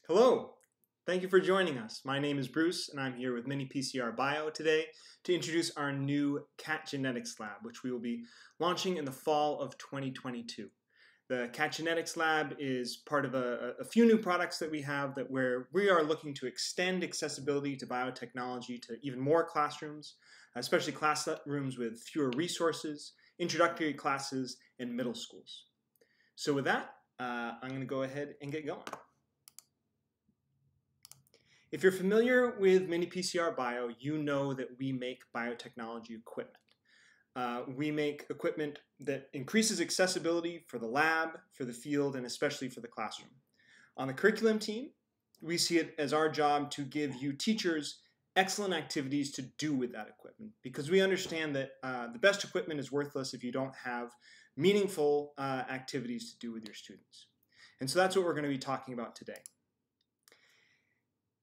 Hello, thank you for joining us. My name is Bruce and I'm here with miniPCR Bio today to introduce our new cat genetics lab, which we will be launching in the fall of 2022. The cat genetics lab is part of a few new products that we have where we are looking to extend accessibility to biotechnology to even more classrooms, especially classrooms with fewer resources, introductory classes, and middle schools. So with that, I'm going to go ahead and get going. If you're familiar with miniPCR Bio, you know that we make biotechnology equipment. We make equipment that increases accessibility for the lab, for the field, and especially for the classroom. On the curriculum team, we see it as our job to give you teachers excellent activities to do with that equipment, because we understand that the best equipment is worthless if you don't have meaningful activities to do with your students. And so that's what we're going to be talking about today.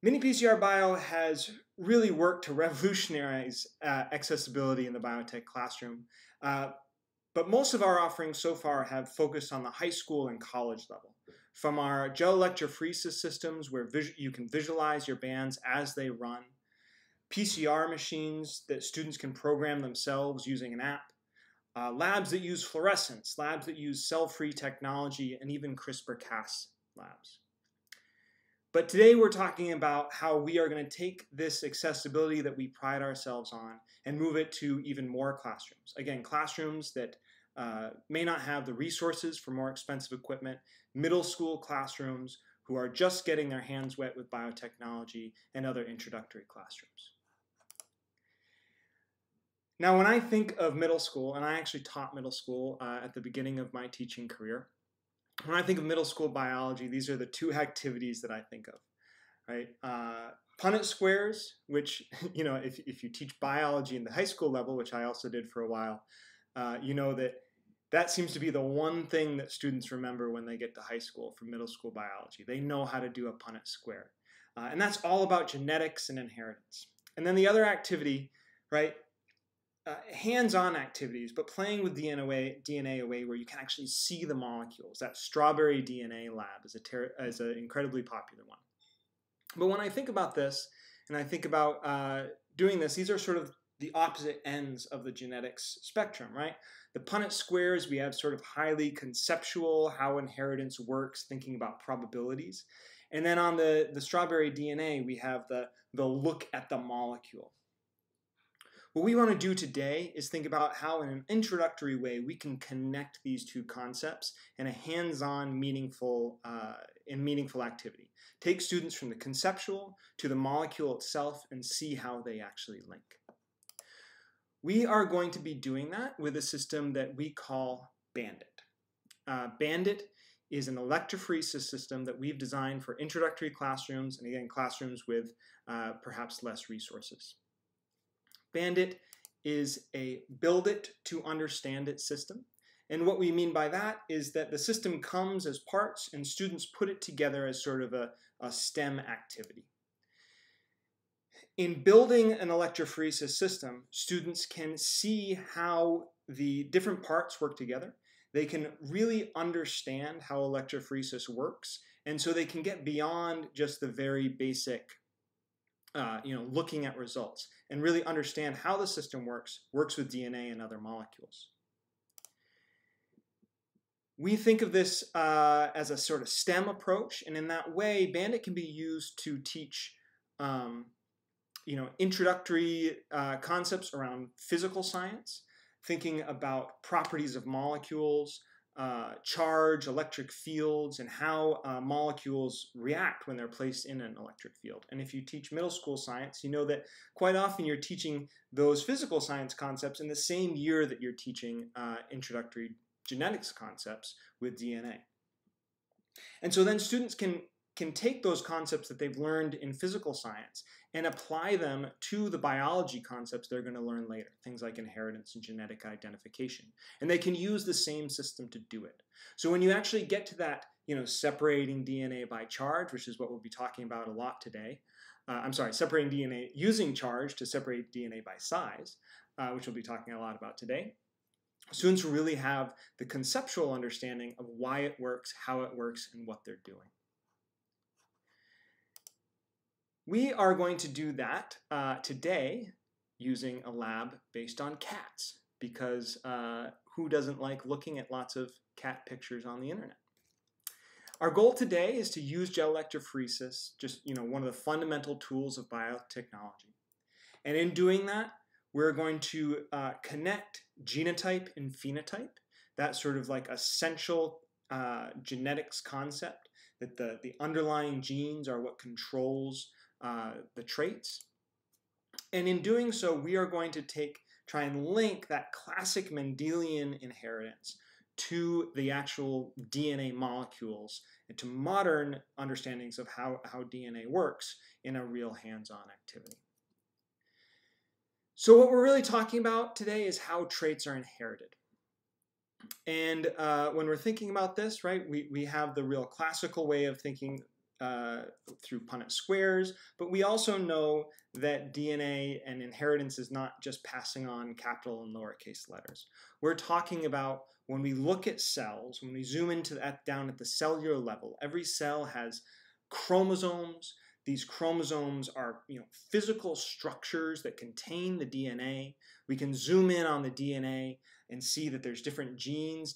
miniPCR Bio has really worked to revolutionize accessibility in the biotech classroom, but most of our offerings so far have focused on the high school and college level. From our gel electrophoresis systems where you can visualize your bands as they run, PCR machines that students can program themselves using an app, labs that use fluorescence, labs that use cell-free technology, and even CRISPR-Cas labs. But today we're talking about how we are going to take this accessibility that we pride ourselves on and move it to even more classrooms. Again, classrooms that may not have the resources for more expensive equipment, middle school classrooms who are just getting their hands wet with biotechnology, and other introductory classrooms. Now, when I think of middle school, and I actually taught middle school at the beginning of my teaching career, when I think of middle school biology, these are the two activities that I think of, right? Punnett squares, which, you know, if you teach biology in the high school level, which I also did for a while, you know that seems to be the one thing that students remember when they get to high school from middle school biology. They know how to do a Punnett square. And that's all about genetics and inheritance. And then the other activity, right? Hands-on activities, but playing with DNA away where you can actually see the molecules. That strawberry DNA lab is an incredibly popular one. But when I think about this, and I think about doing this, these are sort of the opposite ends of the genetics spectrum, right? The Punnett squares, we have sort of highly conceptual, how inheritance works, thinking about probabilities. And then on the strawberry DNA, we have the look at the molecule. What we want to do today is think about how in an introductory way we can connect these two concepts in a hands-on, meaningful activity. Take students from the conceptual to the molecule itself and see how they actually link. We are going to be doing that with a system that we call Bandit. Bandit is an electrophoresis system that we've designed for introductory classrooms, and again, classrooms with perhaps less resources. Bandit is a build it to understand it system. And what we mean by that is that the system comes as parts and students put it together as sort of a STEM activity. In building an electrophoresis system, students can see how the different parts work together. They can really understand how electrophoresis works, and so they can get beyond just the very basic looking at results and really understand how the system works with DNA and other molecules. We think of this as a sort of STEM approach, and in that way, Bandit can be used to teach introductory concepts around physical science, thinking about properties of molecules, charge, electric fields, and how molecules react when they're placed in an electric field. And if you teach middle school science, you know that quite often you're teaching those physical science concepts in the same year that you're teaching introductory genetics concepts with DNA. And so then students can take those concepts that they've learned in physical science and apply them to the biology concepts they're going to learn later, things like inheritance and genetic identification. And they can use the same system to do it. So when you actually get to that, separating DNA by charge, which is what we'll be talking about a lot today, separating DNA using charge to separate DNA by size, which we'll be talking a lot about today. Students really have the conceptual understanding of why it works, how it works, and what they're doing. We are going to do that today using a lab based on cats, because who doesn't like looking at lots of cat pictures on the internet? Our goal today is to use gel electrophoresis, just one of the fundamental tools of biotechnology. And in doing that, we're going to connect genotype and phenotype, that sort of like essential genetics concept, that the underlying genes are what controls the traits. And in doing so, we are going to try and link that classic Mendelian inheritance to the actual DNA molecules and to modern understandings of how DNA works in a real hands-on activity. So what we're really talking about today is how traits are inherited. And when we're thinking about this, right, we have the real classical way of thinking through Punnett squares, but we also know that DNA and inheritance is not just passing on capital and lowercase letters. We're talking about when we look at cells, when we zoom into that down at the cellular level, every cell has chromosomes. These chromosomes are physical structures that contain the DNA. We can zoom in on the DNA and see that there's different genes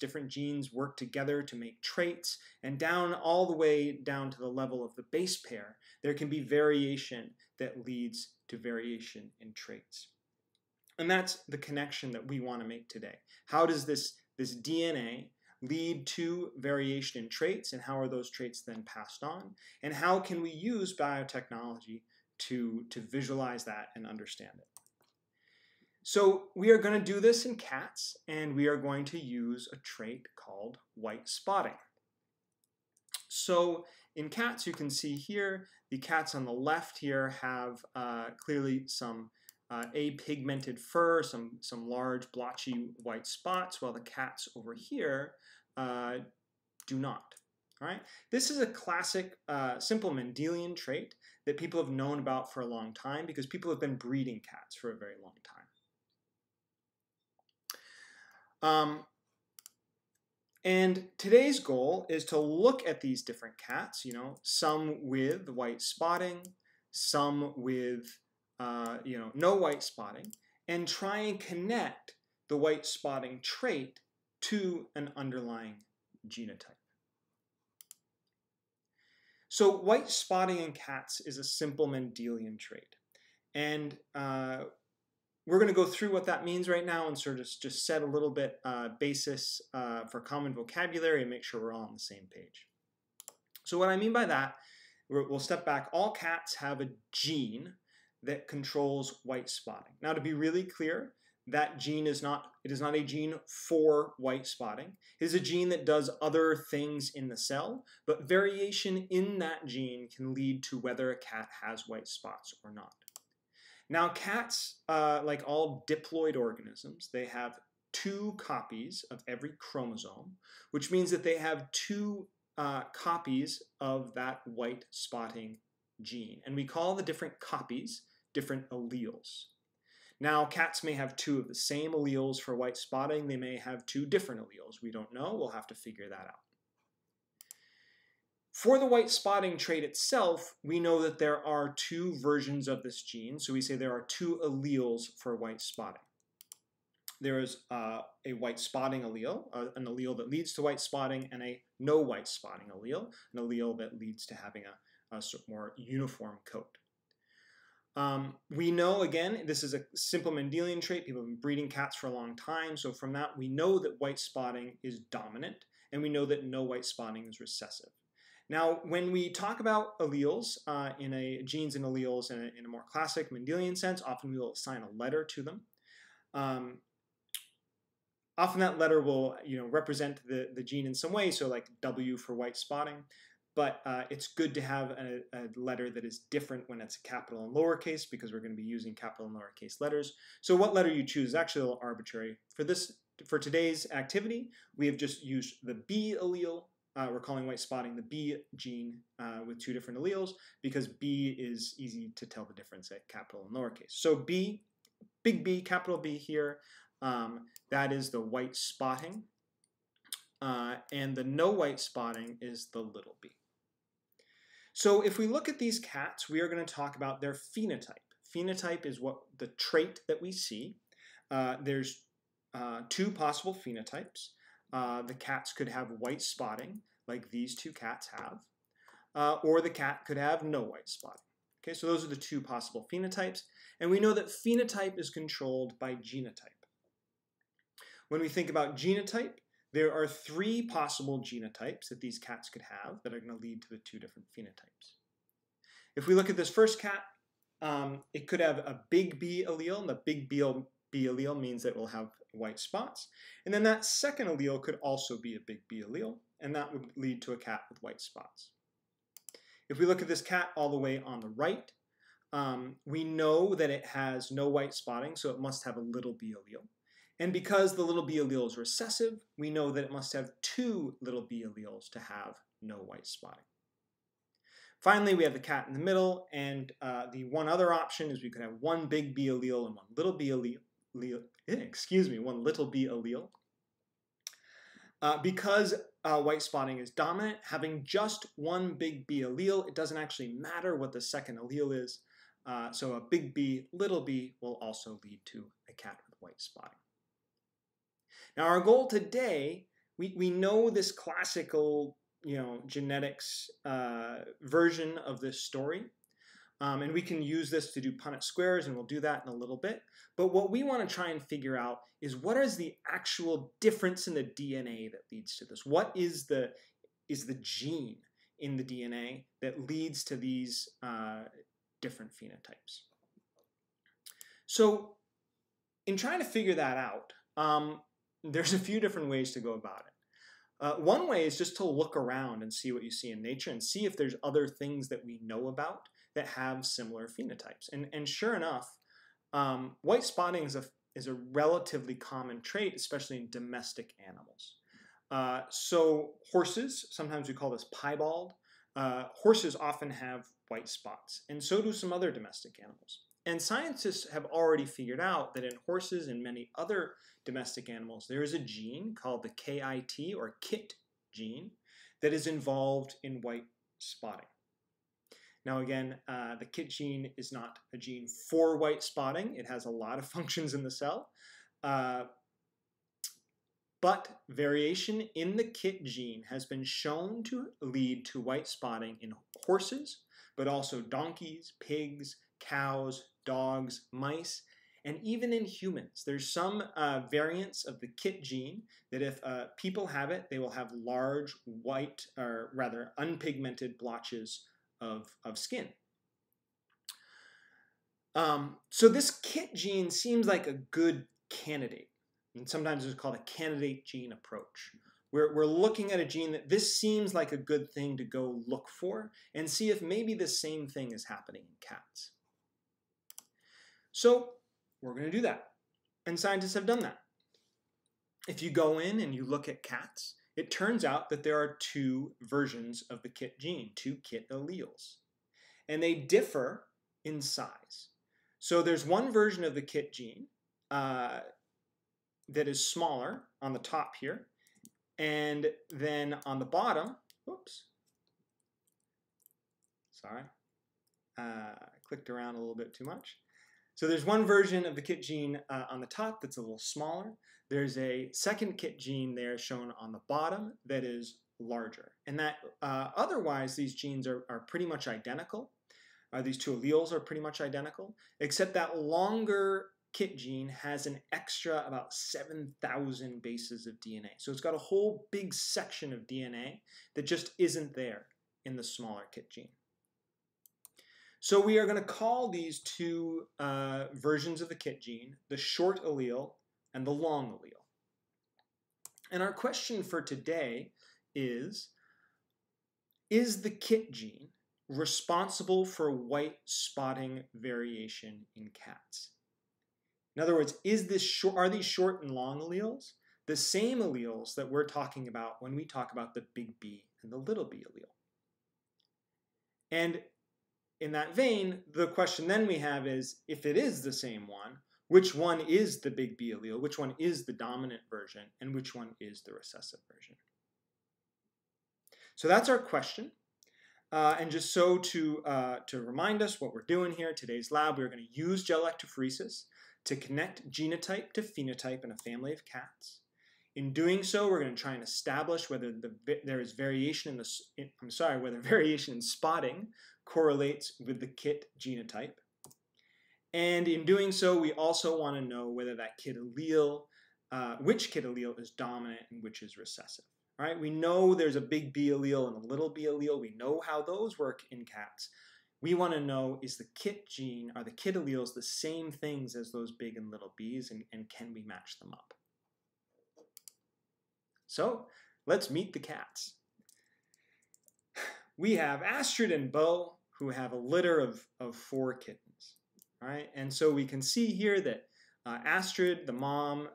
work together to make traits, and down all the way down to the level of the base pair, there can be variation that leads to variation in traits. And that's the connection that we want to make today. How does this DNA lead to variation in traits, and how are those traits then passed on? And how can we use biotechnology to visualize that and understand it? So we are going to do this in cats, and we are going to use a trait called white spotting. So in cats, you can see here, the cats on the left here have clearly some apigmented fur, some large blotchy white spots, while the cats over here do not. All right? This is a classic simple Mendelian trait that people have known about for a long time, because people have been breeding cats for a very long time. And today's goal is to look at these different cats, some with white spotting, some with no white spotting, and try and connect the white spotting trait to an underlying genotype. So white spotting in cats is a simple Mendelian trait. And we're going to go through what that means right now and sort of just set a little bit basis for common vocabulary and make sure we're all on the same page. So what I mean by that, we'll step back. All cats have a gene that controls white spotting. Now, to be really clear, that gene is not a gene for white spotting. It is a gene that does other things in the cell, but variation in that gene can lead to whether a cat has white spots or not. Now, cats, like all diploid organisms, they have 2 copies of every chromosome, which means that they have 2 copies of that white spotting gene. And we call the different copies different alleles. Now, cats may have 2 of the same alleles for white spotting. They may have 2 different alleles. We don't know. We'll have to figure that out. For the white spotting trait itself, we know that there are 2 versions of this gene. So we say there are 2 alleles for white spotting. There is a white spotting allele, an allele that leads to white spotting, and a no white spotting allele, an allele that leads to having a more uniform coat. We know, again, this is a simple Mendelian trait. People have been breeding cats for a long time. So from that, we know that white spotting is dominant, and we know that no white spotting is recessive. Now, when we talk about alleles, genes and alleles in a more classic Mendelian sense, often we will assign a letter to them. Often that letter will represent the gene in some way, so like W for white spotting. But it's good to have a letter that is different when it's capital and lowercase, because we're going to be using capital and lowercase letters. So what letter you choose is actually a little arbitrary. For today's activity, we have just used the B allele. We're calling white spotting the B gene with 2 different alleles, because B is easy to tell the difference at capital and lowercase. So B, big B, capital B here, that is the white spotting. And the no white spotting is the little b. So if we look at these cats, we are going to talk about their phenotype. Phenotype is what the trait that we see. There's two possible phenotypes. The cats could have white spotting, like these two cats have, or the cat could have no white spotting. Okay, so those are the two possible phenotypes, and we know that phenotype is controlled by genotype. When we think about genotype, there are three possible genotypes that these cats could have that are going to lead to the two different phenotypes. If we look at this first cat, it could have a big B allele, and the big B allele means that it will have white spots. And then that second allele could also be a big B allele, and that would lead to a cat with white spots. If we look at this cat all the way on the right, we know that it has no white spotting, so it must have a little B allele. And because the little B allele is recessive, we know that it must have two little B alleles to have no white spotting. Finally, we have the cat in the middle, and the one other option is we could have one big B allele and one little B allele. One little B allele. Because white spotting is dominant, having just one big B allele, it doesn't actually matter what the second allele is. So a big B, little b will also lead to a cat with white spotting. Now our goal today, we know this classical genetics version of this story. And we can use this to do Punnett squares, and we'll do that in a little bit. But what we want to try and figure out is what is the actual difference in the DNA that leads to this? What is the gene in the DNA that leads to these different phenotypes? So in trying to figure that out, there's a few different ways to go about it. One way is just to look around and see what you see in nature and see if there's other things that we know about that have similar phenotypes. And sure enough, white spotting is a relatively common trait, especially in domestic animals. So horses, sometimes we call this piebald, horses often have white spots, and so do some other domestic animals. And scientists have already figured out that in horses and many other domestic animals, there is a gene called the KIT or KIT gene that is involved in white spotting. Now again, the KIT gene is not a gene for white spotting. It has a lot of functions in the cell. But variation in the KIT gene has been shown to lead to white spotting in horses, but also donkeys, pigs, cows, dogs, mice, and even in humans. There's some variants of the KIT gene that if people have it, they will have large white, or rather unpigmented blotches of skin. So this KIT gene seems like a good candidate, and sometimes it's called a candidate gene approach. We're looking at a gene that this seems like a good thing to go look for and see if maybe the same thing is happening in cats. So we're going to do that, and scientists have done that. If you go in and you look at cats, it turns out that there are two versions of the KIT gene, two KIT alleles, and they differ in size. So there's one version of the KIT gene that is smaller on the top here, and then on the bottom, whoops, sorry, I clicked around a little bit too much. So there's one version of the KIT gene on the top that's a little smaller. There's a second KIT gene there shown on the bottom that is larger. And that otherwise these genes are pretty much identical. These two alleles are pretty much identical, except that longer KIT gene has an extra about 7,000 bases of DNA. So it's got a whole big section of DNA that just isn't there in the smaller KIT gene. So we are going to call these two versions of the KIT gene the short allele and the long allele. And our question for today is the KIT gene responsible for white spotting variation in cats? In other words, are these short and long alleles the same alleles that we're talking about when we talk about the big B and the little b allele? And in that vein, the question then we have is, if it is the same one, which one is the big B allele, which one is the dominant version, and which one is the recessive version? So that's our question. And just so to remind us what we're doing here, today's lab, we're going to use gel electrophoresis to connect genotype to phenotype in a family of cats. In doing so, we're going to try and establish whether there is variation whether variation in spotting correlates with the KIT genotype. And in doing so, we also want to know whether that KIT allele, which KIT allele is dominant and which is recessive. Right? We know there's a big B allele and a little B allele. We know how those work in cats. We want to know, is the KIT gene, are the KIT alleles the same things as those big and little B's, and can we match them up? So let's meet the cats. We have Astrid and Bo, who have a litter of 4 kittens. Right? And so we can see here that Astrid, the mom,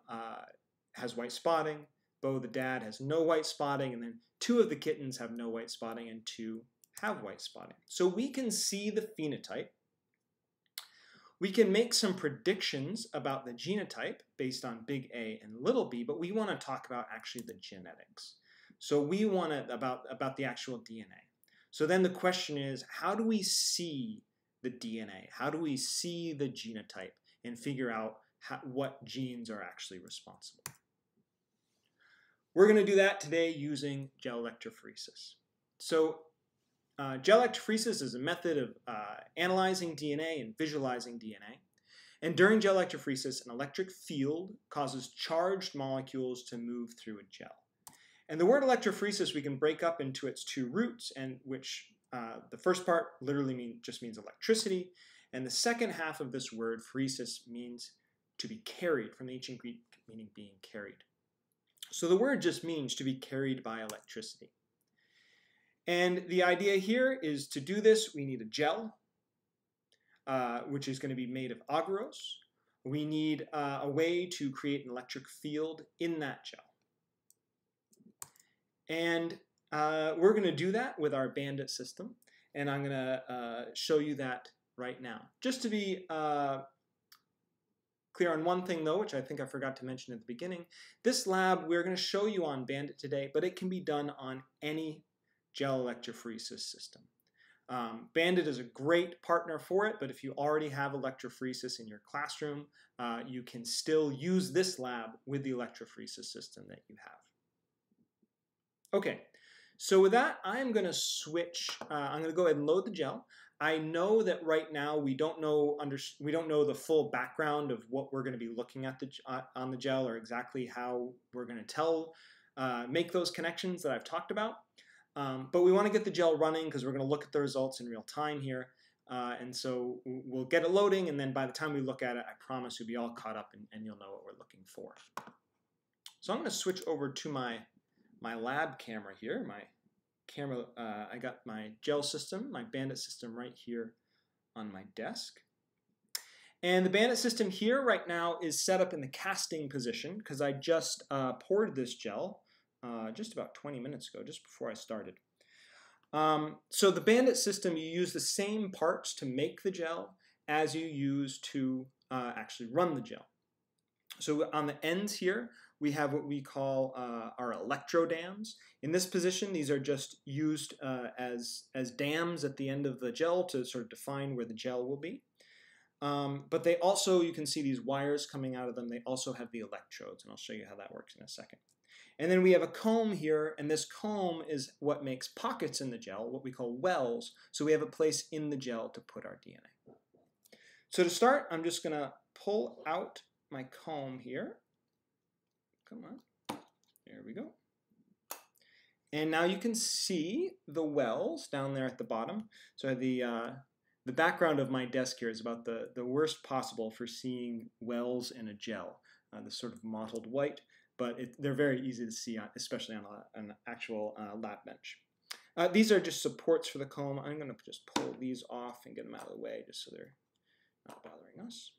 has white spotting. Bo, the dad, has no white spotting, and then 2 of the kittens have no white spotting and 2 have white spotting. So we can see the phenotype. We can make some predictions about the genotype based on big A and little b, but we want to talk about actually the genetics. So we want to, about the actual DNA. So then the question is, how do we see the DNA? How do we see the genotype and figure out what genes are actually responsible? We're going to do that today using gel electrophoresis. So gel electrophoresis is a method of analyzing DNA and visualizing DNA. And during gel electrophoresis, an electric field causes charged molecules to move through a gel. And the word electrophoresis we can break up into its 2 roots, and which the first part literally just means electricity, and the second half of this word, phoresis, means to be carried, from the ancient Greek meaning being carried. So the word just means to be carried by electricity. And the idea here is to do this, we need a gel, which is going to be made of agarose. We need a way to create an electric field in that gel. And we're going to do that with our Bandit system, and I'm going to show you that right now. Just to be clear on one thing though, which I think I forgot to mention at the beginning, this lab we're going to show you on Bandit today, but it can be done on any gel electrophoresis system. Bandit is a great partner for it, but if you already have electrophoresis in your classroom, you can still use this lab with the electrophoresis system that you have. Okay, so with that, I'm going to switch. I'm going to go ahead and load the gel. I know that right now we don't know the full background of what we're going to be looking at on the gel, or exactly how we're going to make those connections that I've talked about. But we want to get the gel running because we're going to look at the results in real time here. And so we'll get it loading, and then by the time we look at it, I promise you'll be all caught up and you'll know what we're looking for. So I'm going to switch over to my lab camera here. I got my gel system, my Bandit system right here on my desk. And the Bandit system here right now is set up in the casting position because I just poured this gel just about 20 minutes ago, just before I started. So the Bandit system, you use the same parts to make the gel as you use to actually run the gel. So on the ends here, we have what we call our electrodams. In this position, these are just used as dams at the end of the gel to sort of define where the gel will be. But they also, you can see these wires coming out of them, they also have the electrodes, and I'll show you how that works in a second. And then we have a comb here, and this comb is what makes pockets in the gel, what we call wells, so we have a place in the gel to put our DNA. So to start, I'm just going to pull out my comb here. Come on, there we go. And now you can see the wells down there at the bottom. So the background of my desk here is about the worst possible for seeing wells in a gel, this sort of mottled white, but they're very easy to see, especially on an actual lab bench. These are just supports for the comb. I'm going to just pull these off and get them out of the way just so they're not bothering us.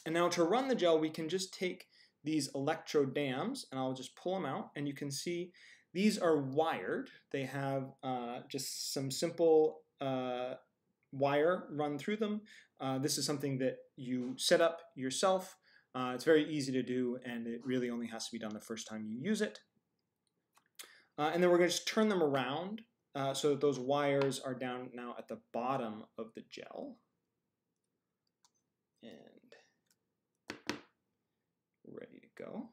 And now to run the gel, we can just take these electrode dams, and I'll just pull them out, and you can see these are wired. They have just some simple wire run through them. This is something that you set up yourself. It's very easy to do, and it really only has to be done the first time you use it. And then we're going to just turn them around so that those wires are down now at the bottom of the gel. And ready to go.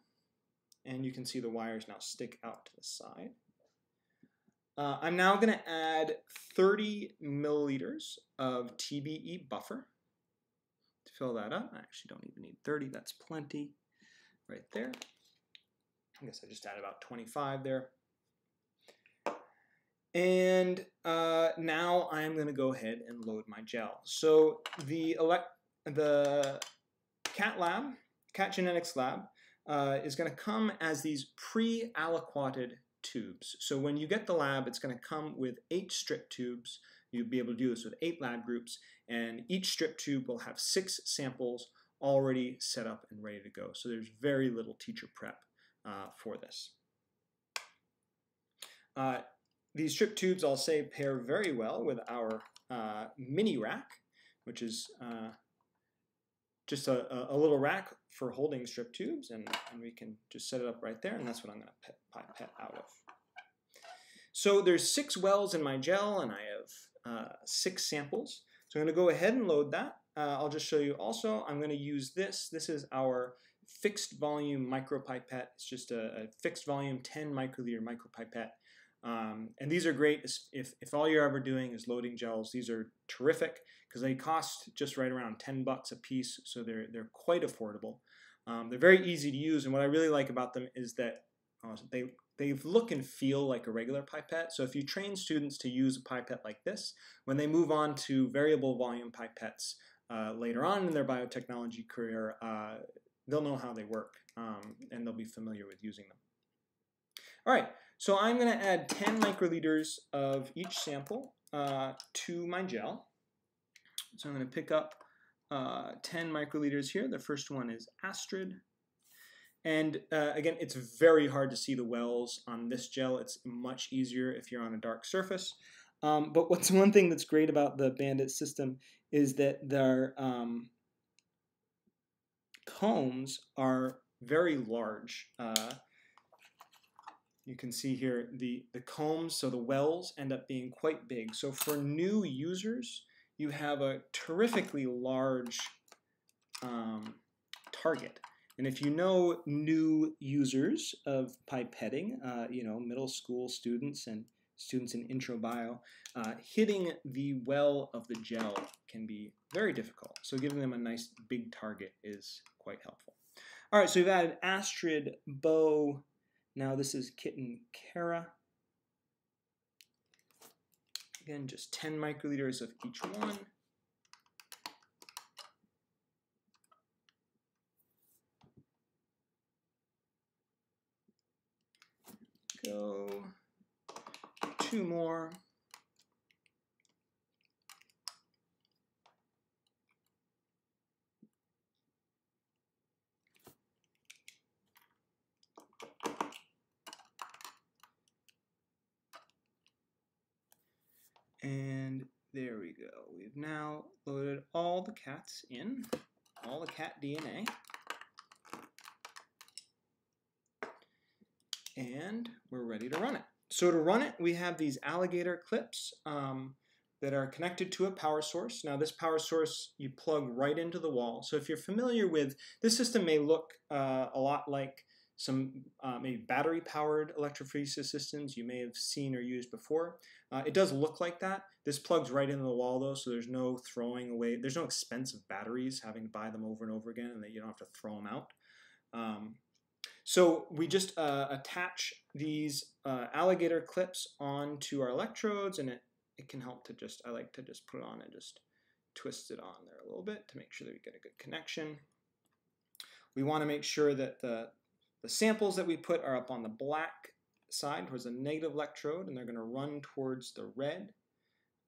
And you can see the wires now stick out to the side. I'm now going to add 30 milliliters of TBE buffer to fill that up. I actually don't even need 30, that's plenty right there. I guess I just add about 25 there. And now I'm going to go ahead and load my gel. So the Cat Genetics Lab is going to come as these pre-aliquoted tubes. So when you get the lab, it's going to come with 8 strip tubes. You'll be able to do this with 8 lab groups, and each strip tube will have 6 samples already set up and ready to go. So there's very little teacher prep for this. These strip tubes, I'll say, pair very well with our mini rack, which is just a little rack for holding strip tubes, and we can just set it up right there, and that's what I'm going to pipette out of. So there's 6 wells in my gel, and I have 6 samples. So I'm going to go ahead and load that. I'll just show you also, I'm going to use this. This is our fixed volume micropipette. It's just a fixed volume 10 microliter micropipette. And these are great if all you're ever doing is loading gels. These are terrific because they cost just right around 10 bucks a piece, so they're quite affordable. They're very easy to use, and what I really like about them is that they look and feel like a regular pipette. So if you train students to use a pipette like this, when they move on to variable volume pipettes later on in their biotechnology career, they'll know how they work, and they'll be familiar with using them. All right, so I'm going to add 10 microliters of each sample to my gel. So I'm going to pick up 10 microliters here. The first one is Astrid. And again, it's very hard to see the wells on this gel. It's much easier if you're on a dark surface. But what's one thing that's great about the Bandit system is that their combs are very large. You can see here the combs, so the wells end up being quite big. So for new users, you have a terrifically large target. And if you know new users of pipetting, you know, middle school students and students in intro bio, hitting the well of the gel can be very difficult. So giving them a nice big target is quite helpful. All right, so we've added Astrid, Bo. Now this is Kitten, Kara. Again, just 10 microliters of each one. Go 2 more. And there we go. We've now loaded all the cats in, all the cat DNA. And we're ready to run it. So to run it, we have these alligator clips that are connected to a power source. Now this power source you plug right into the wall. So if you're familiar with, this system may look a lot like some maybe battery-powered electrophoresis systems you may have seen or used before. It does look like that. This plugs right into the wall though, so there's no throwing away. There's no expensive batteries, having to buy them over and over again, and that you don't have to throw them out. So we just attach these alligator clips onto our electrodes, and it can help to just, I like to just put it on and just twist it on there a little bit to make sure that we get a good connection. We want to make sure that the samples that we put are up on the black side towards the negative electrode, and they're going to run towards the red.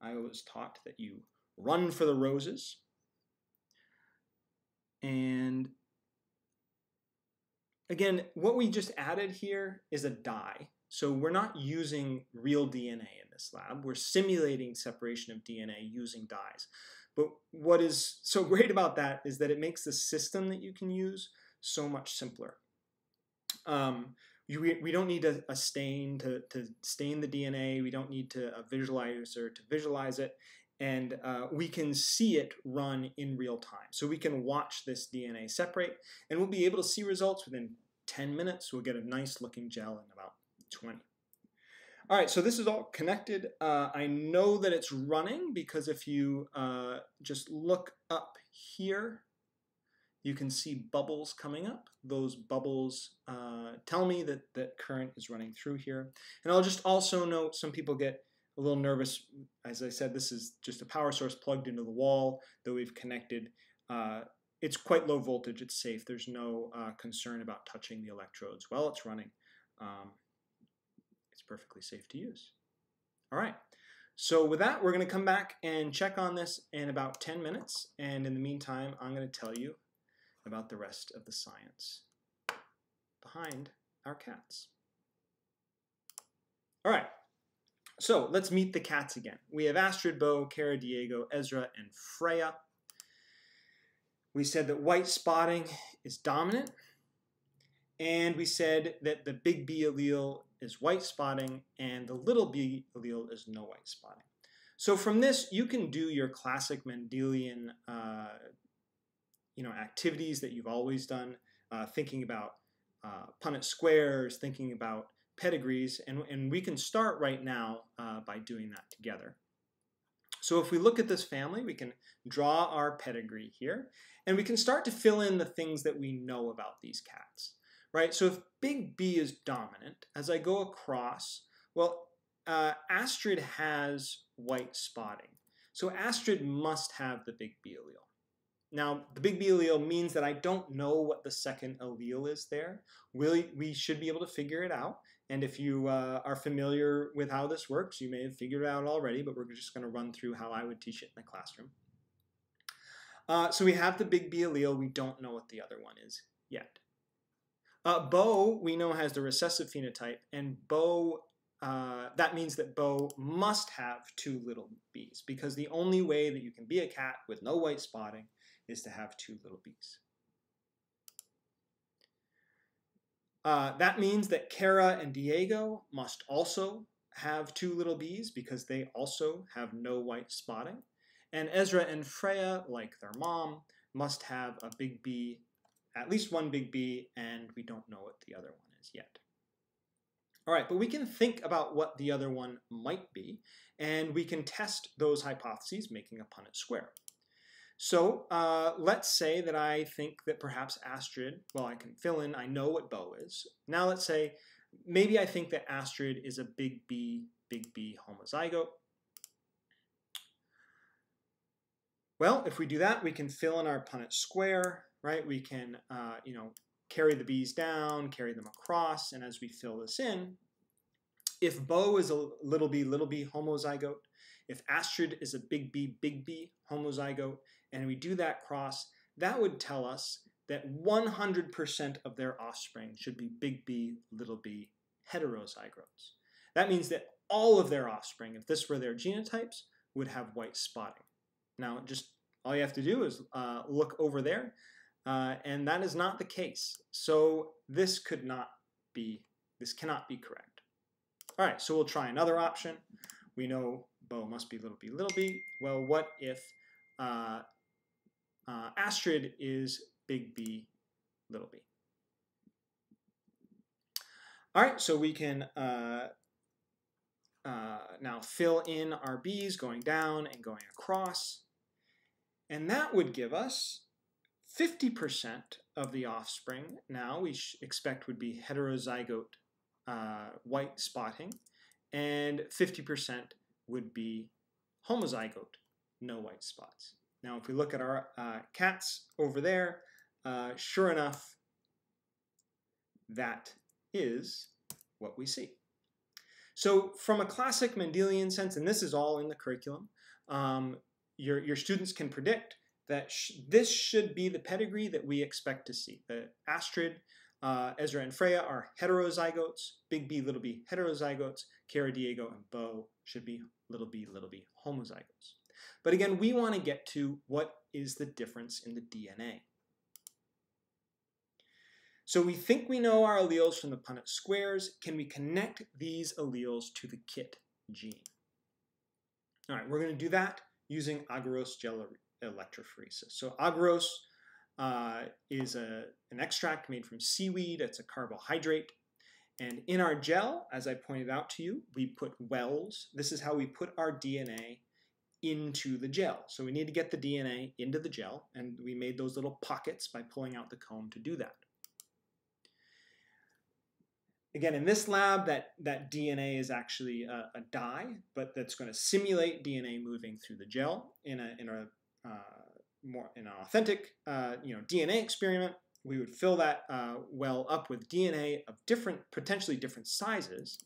I was taught that you run for the roses. And again, what we just added here is a dye. So we're not using real DNA in this lab. We're simulating separation of DNA using dyes. But what is so great about that is that it makes the system that you can use so much simpler. we don't need a stain to stain the DNA. We don't need a visualizer to visualize it. And we can see it run in real time. So we can watch this DNA separate, and we'll be able to see results within 10 minutes. We'll get a nice looking gel in about 20. All right, so this is all connected. I know that it's running because if you just look up here, you can see bubbles coming up. Those bubbles tell me that current is running through here. And I'll just also note some people get a little nervous. As I said, this is just a power source plugged into the wall that we've connected. It's quite low voltage. It's safe. There's no concern about touching the electrodes while it's running. It's perfectly safe to use. All right. So with that, we're going to come back and check on this in about 10 minutes. And in the meantime, I'm going to tell you about the rest of the science behind our cats. All right. So let's meet the cats again. We have Astrid, Bo, Kara, Diego, Ezra, and Freya. We said that white spotting is dominant, and we said that the big B allele is white spotting and the little b allele is no white spotting. So from this, you can do your classic Mendelian activities that you've always done, thinking about Punnett squares, thinking about pedigrees, and we can start right now by doing that together. So if we look at this family, we can draw our pedigree here, and we can start to fill in the things that we know about these cats, right? So if big B is dominant, as I go across, well, Astrid has white spotting. So Astrid must have the big B allele. Now, the big B allele means that I don't know what the second allele is there. We should be able to figure it out. And if you are familiar with how this works, you may have figured it out already, but we're just going to run through how I would teach it in the classroom. So we have the big B allele. We don't know what the other one is yet. Bo, we know, has the recessive phenotype, and Bo, that means that Bo must have two little b's, because the only way that you can be a cat with no white spotting is to have two little b's. That means that Kara and Diego must also have two little b's because they also have no white spotting. And Ezra and Freya, like their mom, must have a big B, at least one big B, and we don't know what the other one is yet. All right, but we can think about what the other one might be, and we can test those hypotheses making a Punnett square. So let's say that I think that perhaps Astrid, well, I can fill in, I know what Bo is. Now let's say maybe I think that Astrid is a big B homozygote. Well, if we do that, we can fill in our Punnett square, right? We can, carry the B's down, carry them across, and as we fill this in, if Bo is a little b homozygote, if Astrid is a big B homozygote, and we do that cross, that would tell us that 100% of their offspring should be big B heterozygotes. That means that all of their offspring, if this were their genotypes, would have white spotting. Now, just all you have to do is look over there, and that is not the case. So this cannot be correct. All right, so we'll try another option. We know Bo must be little b. Well, what if Astrid is big B, little b? All right, so we can now fill in our B's going down and going across, and that would give us 50% of the offspring now we expect would be heterozygote white spotting, and 50% would be homozygote, no white spots. Now, if we look at our cats over there, sure enough, that is what we see. So from a classic Mendelian sense, and this is all in the curriculum, your students can predict that this should be the pedigree that we expect to see. That Astrid, Ezra, and Freya are heterozygotes, big B, little b heterozygotes, Kara, Diego, and Bo should be little b homozygotes. But again, we want to get to what is the difference in the DNA. So we think we know our alleles from the Punnett squares. Can we connect these alleles to the KIT gene? All right, we're going to do that using Agarose Gel Electrophoresis. So Agarose is an extract made from seaweed. It's a carbohydrate. And in our gel, as I pointed out to you, we put wells. This is how we put our DNA into the gel. So we need to get the DNA into the gel, and we made those little pockets by pulling out the comb to do that. Again, in this lab, that DNA is actually a dye, but that's going to simulate DNA moving through the gel in an authentic DNA experiment. We would fill that well up with DNA of potentially different sizes,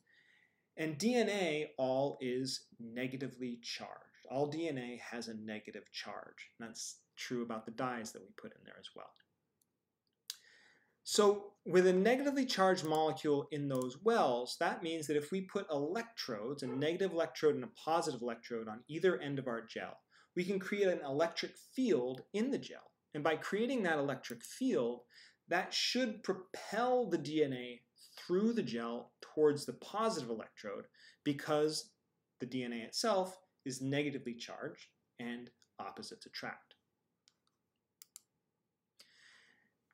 and DNA all is negatively charged. All DNA has a negative charge. And that's true about the dyes that we put in there as well. So with a negatively charged molecule in those wells, that means that if we put electrodes, a negative electrode and a positive electrode on either end of our gel, we can create an electric field in the gel. And by creating that electric field, that should propel the DNA through the gel towards the positive electrode because the DNA itself is negatively charged and opposites attract.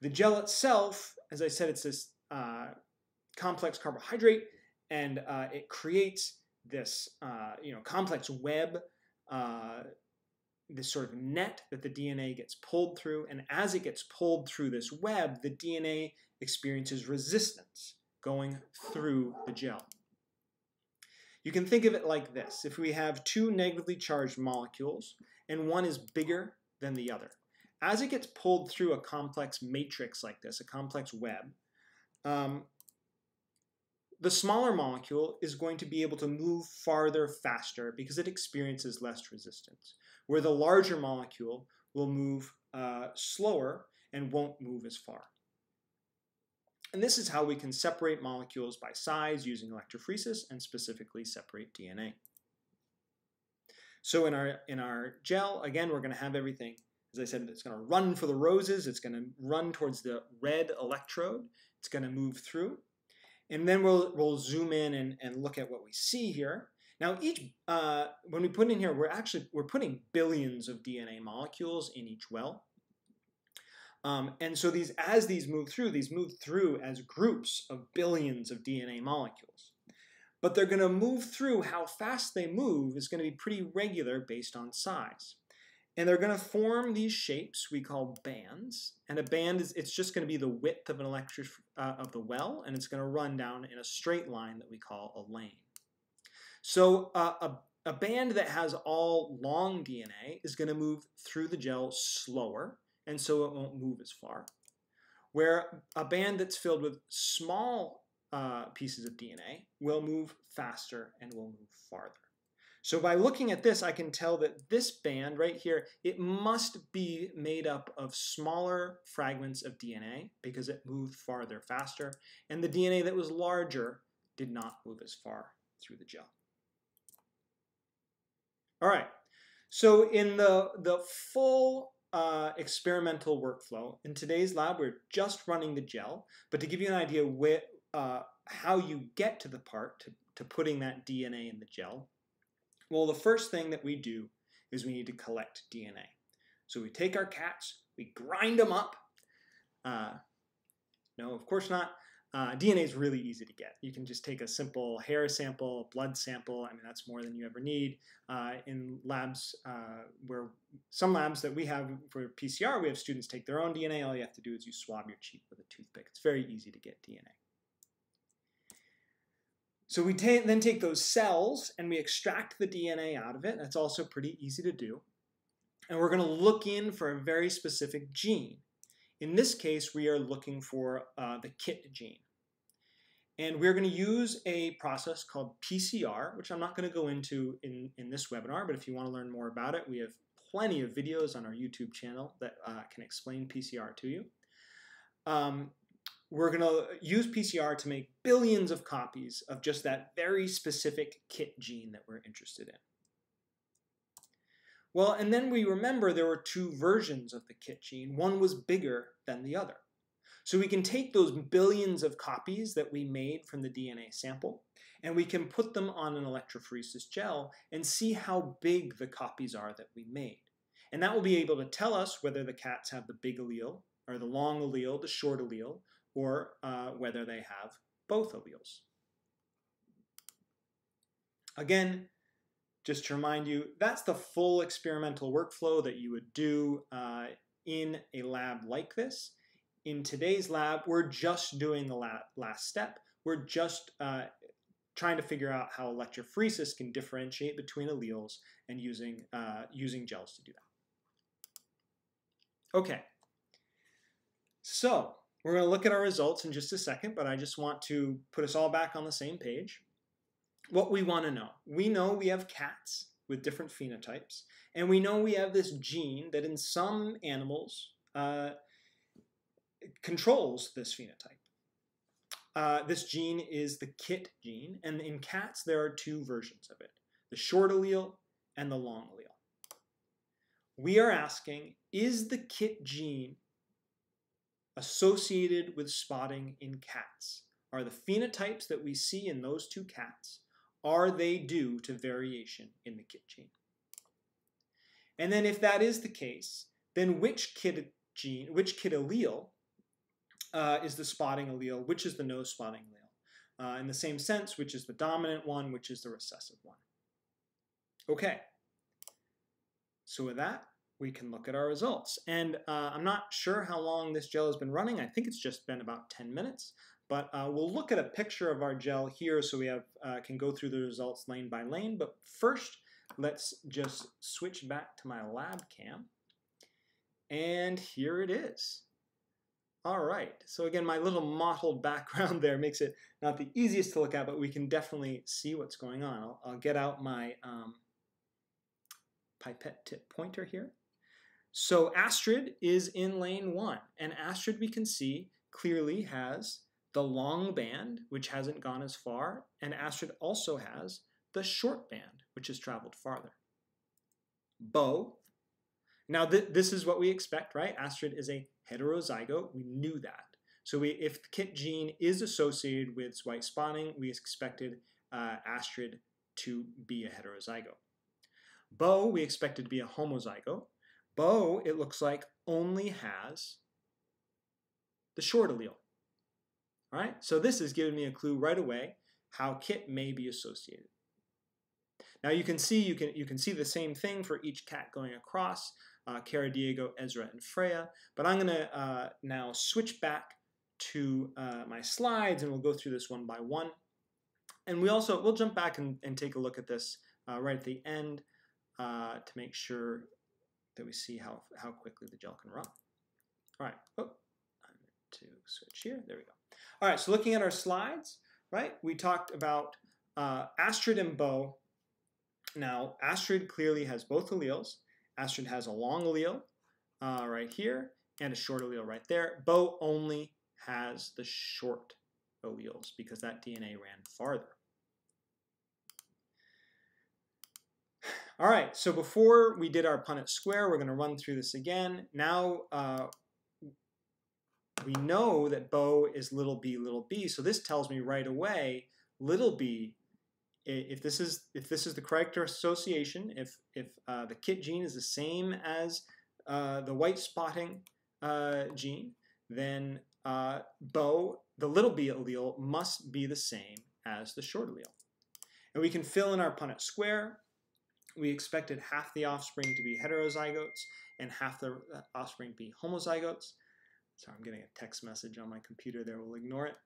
The gel itself, as I said, it's this complex carbohydrate, and it creates this complex web, this sort of net that the DNA gets pulled through. And as it gets pulled through this web, the DNA experiences resistance going through the gel. You can think of it like this. If we have two negatively charged molecules and one is bigger than the other, as it gets pulled through a complex matrix like this, a complex web, the smaller molecule is going to be able to move farther faster because it experiences less resistance, where the larger molecule will move slower and won't move as far. And this is how we can separate molecules by size using electrophoresis and specifically separate DNA. So in our gel, again, we're going to have everything. As I said, it's going to run for the roses. It's going to run towards the red electrode. It's going to move through. And then we'll zoom in and look at what we see here. Now, when we put in here, we're putting billions of DNA molecules in each well. And so as these move through as groups of billions of DNA molecules. But they're going to move through. How fast they move is going to be pretty regular based on size. And they're going to form these shapes we call bands. And a band it's just going to be the width of of the well, and it's going to run down in a straight line that we call a lane. So a band that has all long DNA is going to move through the gel slower, and so it won't move as far. Where a band that's filled with small pieces of DNA will move faster and will move farther. So by looking at this, I can tell that this band right here, it must be made up of smaller fragments of DNA because it moved farther faster, and the DNA that was larger did not move as far through the gel. All right, so in the full experimental workflow, in today's lab, we're just running the gel, but to give you an idea how you get to the part, to putting that DNA in the gel, well, the first thing that we do is we need to collect DNA. So we take our cats, we grind them up. No, of course not. DNA is really easy to get. You can just take a simple hair sample, blood sample. I mean, that's more than you ever need. In labs some labs that we have for PCR, we have students take their own DNA. All you have to do is you swab your cheek with a toothpick. It's very easy to get DNA. So we then take those cells and we extract the DNA out of it. That's also pretty easy to do. And we're going to look in for a very specific gene. In this case, we are looking for the KIT gene. And we're going to use a process called PCR, which I'm not going to go into in this webinar, but if you want to learn more about it, we have plenty of videos on our YouTube channel that can explain PCR to you. We're going to use PCR to make billions of copies of just that very specific KIT gene that we're interested in. Well, and then we remember there were two versions of the KIT gene. One was bigger than the other. So we can take those billions of copies that we made from the DNA sample, and we can put them on an electrophoresis gel and see how big the copies are that we made. And that will be able to tell us whether the cats have the big allele, or the long allele, the short allele, or whether they have both alleles. Again, just to remind you, that's the full experimental workflow that you would do in a lab like this. In today's lab, we're just doing the last step. We're just trying to figure out how electrophoresis can differentiate between alleles and using gels to do that. Okay, so we're going to look at our results in just a second, but I just want to put us all back on the same page. What we want to know. We know we have cats with different phenotypes, and we know we have this gene that in some animals controls this phenotype. This gene is the KIT gene, and in cats there are two versions of it, the short allele and the long allele. We are asking, is the KIT gene associated with spotting in cats? Are the phenotypes that we see in those two cats, are they due to variation in the KIT gene? And then if that is the case, then which KIT gene, which KIT allele is the spotting allele, which is the no spotting allele? In the same sense, which is the dominant one, which is the recessive one? Okay, so with that, we can look at our results. And I'm not sure how long this gel has been running. I think it's just been about 10 minutes. But we'll look at a picture of our gel here so we have, can go through the results lane by lane. But first, let's just switch back to my lab cam. And here it is. All right, so again, my little mottled background there makes it not the easiest to look at, but we can definitely see what's going on. I'll get out my pipette tip pointer here. So Astrid is in lane 1, and Astrid, we can see, clearly has the long band, which hasn't gone as far, and Astrid also has the short band, which has traveled farther. Bo, now this is what we expect, right? Astrid is a heterozygote. We knew that. So if the KIT gene is associated with white spotting, we expected Astrid to be a heterozygote. Bo, we expected to be a homozygote. Bo, it looks like, only has the short allele. All right, so this has given me a clue right away how KIT may be associated. Now you can see the same thing for each cat going across, Cara, Diego, Ezra, and Freya. But I'm going to now switch back to my slides, and we'll go through this one by one. And we'll jump back and take a look at this right at the end to make sure that we see how quickly the gel can run. All right, I need to switch here. There we go. All right, so looking at our slides, right, we talked about Astrid and Bo. Now, Astrid clearly has both alleles. Astrid has a long allele right here and a short allele right there. Bo only has the short alleles because that DNA ran farther. All right, so before we did our Punnett square, we're going to run through this again. Now, we know that Bo is little b, so this tells me right away little b. If this is the correct association, if the KIT gene is the same as the white spotting gene, then Bo, the little b allele, must be the same as the short allele. And we can fill in our Punnett square. We expected half the offspring to be heterozygotes and half the offspring to be homozygotes. Sorry, I'm getting a text message on my computer there. We'll ignore it.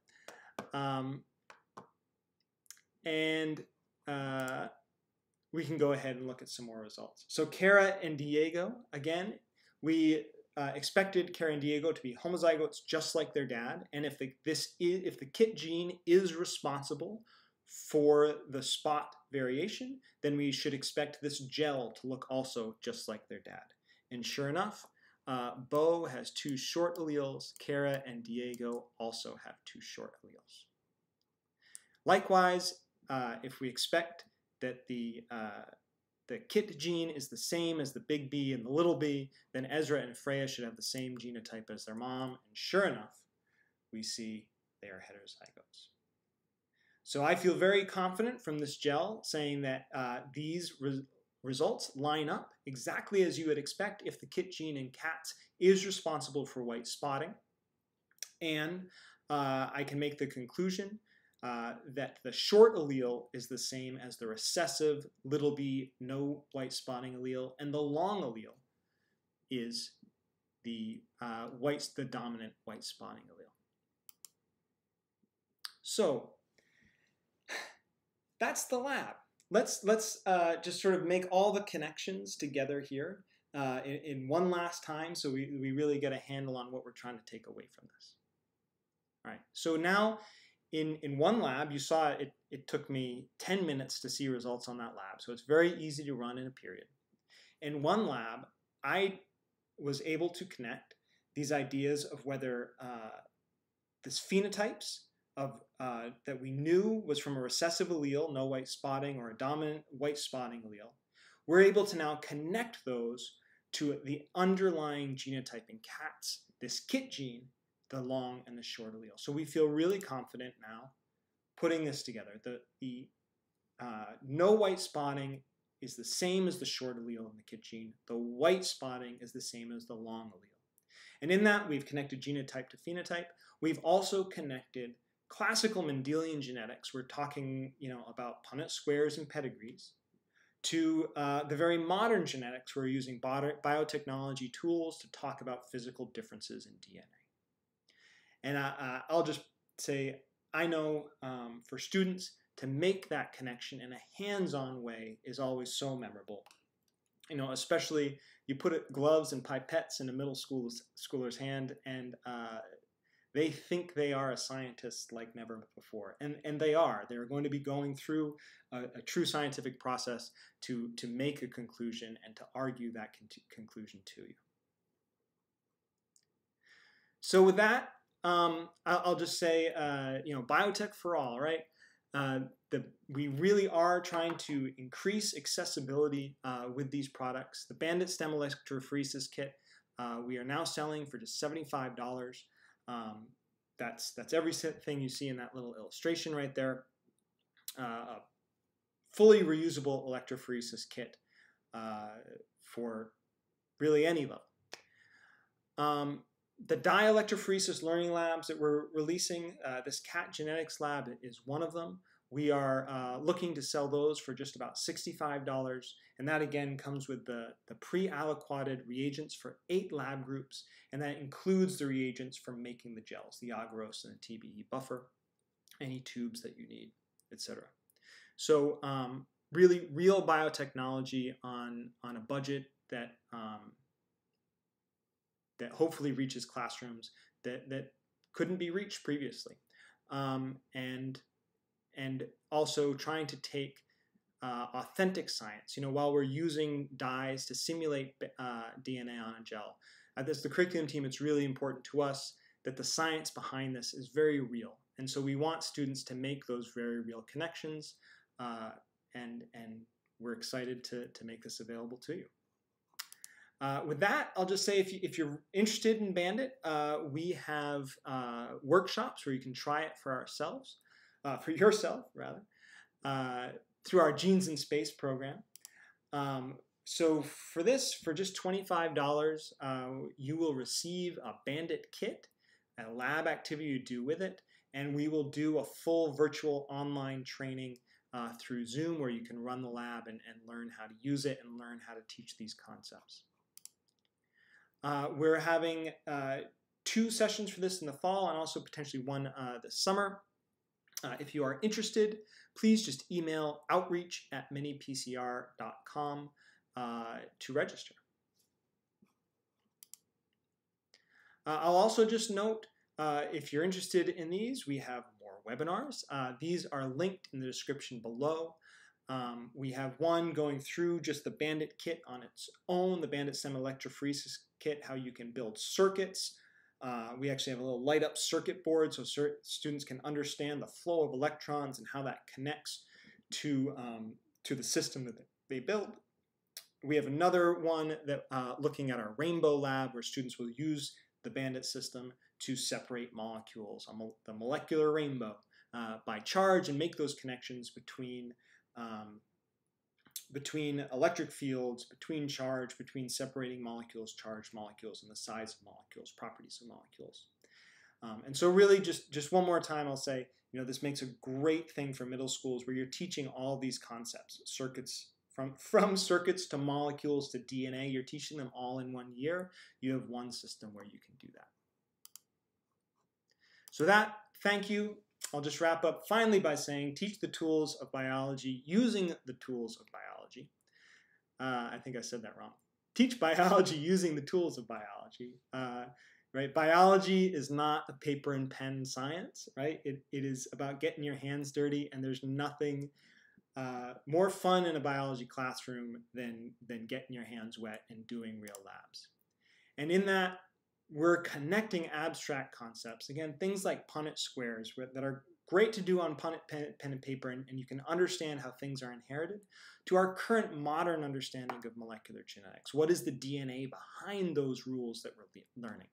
We can go ahead and look at some more results. So Cara and Diego, again, we expected Cara and Diego to be homozygotes just like their dad. And if the KIT gene is responsible for the spot variation, then we should expect this gel to look also just like their dad. And sure enough, Bo has two short alleles. Cara and Diego also have two short alleles. Likewise, if we expect that the KIT gene is the same as the big B and the little b, then Ezra and Freya should have the same genotype as their mom. And sure enough, we see they are heterozygotes. So I feel very confident from this gel saying that these results line up exactly as you would expect if the KIT gene in cats is responsible for white spotting. And I can make the conclusion that the short allele is the same as the recessive little b no white spotting allele, and the long allele is the dominant white spotting allele. So that's the lab. Let's just sort of make all the connections together here in one last time, so we really get a handle on what we're trying to take away from this. All right. So now in one lab, you saw it took me 10 minutes to see results on that lab. So it's very easy to run in a period. In one lab, I was able to connect these ideas of whether this phenotypes of that we knew was from a recessive allele, no white spotting, or a dominant white spotting allele. We're able to now connect those to the underlying genotype in cats, this KIT gene, the long and the short allele. So we feel really confident now putting this together. The no white spotting is the same as the short allele in the KIT gene. The white spotting is the same as the long allele. And in that, we've connected genotype to phenotype. We've also connected classical Mendelian genetics. We're talking, about Punnett squares and pedigrees, to the very modern genetics. We're using biotechnology tools to talk about physical differences in DNA. And I'll just say, I know for students, to make that connection in a hands-on way is always so memorable. Especially you put gloves and pipettes in a middle schooler's hand, and they think they are a scientist like never before. And they are. They're going to be going through a true scientific process to make a conclusion and to argue that conclusion to you. So with that, I'll just say, biotech for all, right? We really are trying to increase accessibility with these products. The Bandit Stem Electrophoresis Kit, we are now selling for just $75. That's everything you see in that little illustration right there. A fully reusable electrophoresis kit for really any level. The dye electrophoresis learning labs that we're releasing, this cat genetics lab is one of them. We are looking to sell those for just about $65, and that again comes with the pre-aliquoted reagents for 8 lab groups, and that includes the reagents for making the gels, the agarose and the TBE buffer, any tubes that you need, etc. So really real biotechnology on a budget that that hopefully reaches classrooms that couldn't be reached previously. And also trying to take authentic science. While we're using dyes to simulate DNA on a gel, as the curriculum team, it's really important to us that the science behind this is very real. And so we want students to make those very real connections, and we're excited to make this available to you. With that, I'll just say if you're interested in Bandit, we have workshops where you can try it for yourself, through our Genes in Space program. So for just $25, you will receive a Bandit kit, a lab activity to do with it, and we will do a full virtual online training through Zoom where you can run the lab and learn how to use it and learn how to teach these concepts. We're having 2 sessions for this in the fall and also potentially one this summer. If you are interested, please just email outreach@minipcr.com to register. I'll also just note, if you're interested in these, we have more webinars. These are linked in the description below. We have one going through just the Bandit kit on its own, the Bandit Stem Electrophoresis Kit, how you can build circuits. We actually have a little light up circuit board so students can understand the flow of electrons and how that connects to the system that they build. We have another one that looking at our Rainbow lab where students will use the Bandit system to separate molecules on the molecular rainbow by charge and make those connections between electric fields, between charge, between separating molecules, charged molecules, and the size of molecules, properties of molecules. And so really just one more time I'll say, this makes a great thing for middle schools where you're teaching all these concepts, circuits, from circuits to molecules to DNA. You're teaching them all in 1 year. You have one system where you can do that. So thank you. I'll just wrap up finally by saying teach the tools of biology using the tools of biology. I think I said that wrong. Teach biology using the tools of biology. Right? Biology is not a paper and pen science, right? It is about getting your hands dirty, and there's nothing more fun in a biology classroom than getting your hands wet and doing real labs. And in that, we're connecting abstract concepts, again, things like Punnett squares that are great to do on Punnett pen and paper, and you can understand how things are inherited, to our current modern understanding of molecular genetics. What is the DNA behind those rules that we're learning?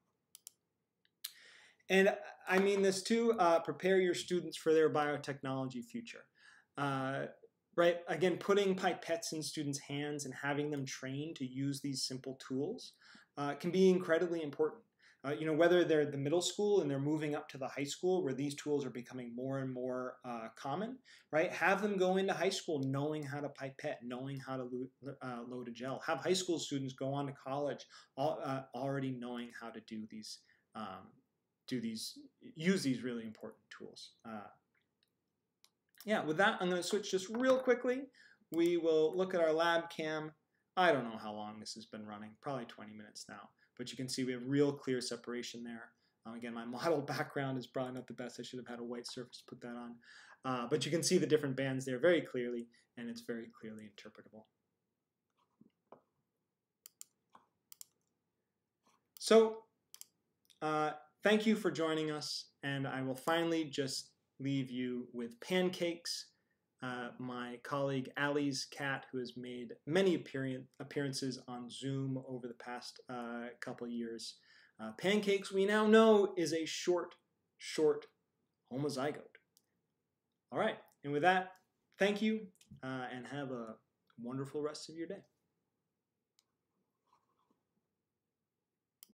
And I mean this too, prepare your students for their biotechnology future. Right? Again, putting pipettes in students' hands and having them trained to use these simple tools can be incredibly important. Whether they're at the middle school and they're moving up to the high school where these tools are becoming more and more common, right? Have them go into high school knowing how to pipette, knowing how to load a gel. Have high school students go on to college already knowing how to do these, use these really important tools. Yeah, with that, I'm going to switch just real quickly. We will look at our lab cam. I don't know how long this has been running, probably 20 minutes now. But you can see we have real clear separation there. Again, my model background is probably not the best. I should have had a white surface to put that on. But you can see the different bands there very clearly, and it's very clearly interpretable. So thank you for joining us, and I will finally just leave you with Pancakes, my colleague Allie's cat, who has made many appearances on Zoom over the past couple years. Pancakes, we now know, is a short homozygote. All right, and with that, thank you, and have a wonderful rest of your day.